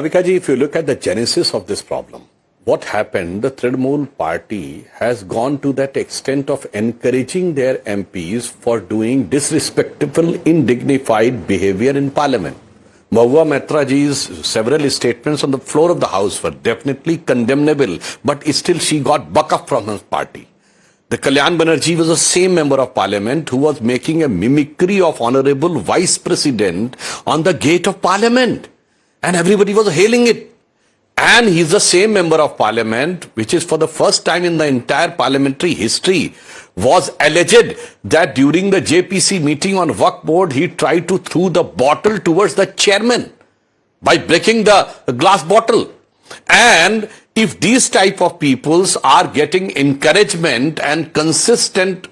Vikaji, if you look at the genesis of this problem, what happened, the Trinamool party has gone to that extent of encouraging their MPs for doing disrespectful, indignified behavior in parliament. Mahua Mehta ji's several statements on the floor of the house were definitely condemnable, but still she got buck up from her party. The Kalyan Banerjee was the same member of parliament who was making a mimicry of honorable vice president on the gate of parliament. And everybody was hailing it. And he's the same member of parliament, which is for the first time in the entire parliamentary history, was alleged that during the JPC meeting on Waqf board, he tried to throw the bottle towards the chairman by breaking the glass bottle. And if these type of peoples are getting encouragement and consistent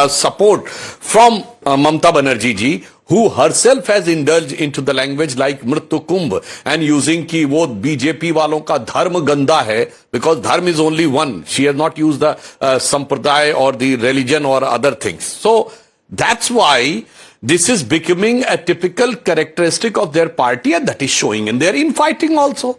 support from Mamata Banerjee ji, who herself has indulged into the language like Mrityu Kumbh and using ki wo BJP walon ka dharma ganda hai, because dharma is only one. She has not used the sampradaya or the religion or other things. So that's why this is becoming a typical characteristic of their party, and that is showing in their infighting also.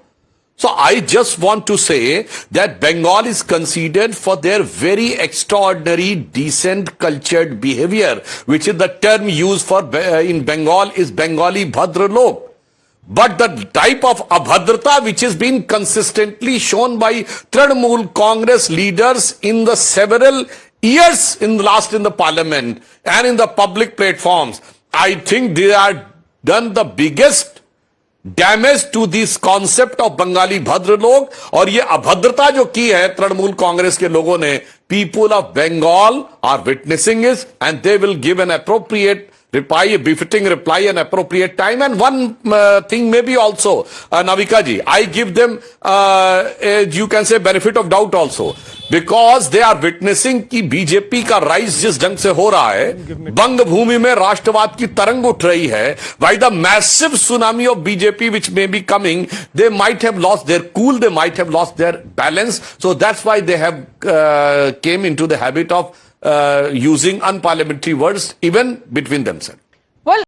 So I just want to say that Bengal is considered for their very extraordinary, decent, cultured behavior, which is the term used for in Bengal is Bengali Bhadra Lok. But the type of abhadrata which has been consistently shown by Trinamool Congress leaders in the several years in the parliament and in the public platforms, I think they are done the biggest damage to this concept of Bengali bhadralok. और ये अभद्रता जो की है तृणमूल कांग्रेस के लोगों ने, people of Bengal are witnessing it and they will give an appropriate reply, a befitting reply, an appropriate time. And one thing may be also, Navika ji, I give them, you can say, benefit of doubt also, because they are witnessing कि BJP का rise जिस ढंग से हो रहा है, बंग भूमि में राष्ट्रवाद की तरंग उठ रही है, by the massive tsunami of BJP which may be coming, they might have lost their cool, they might have lost their balance. So that's why they have came into the habit of using unparliamentary words even between themselves.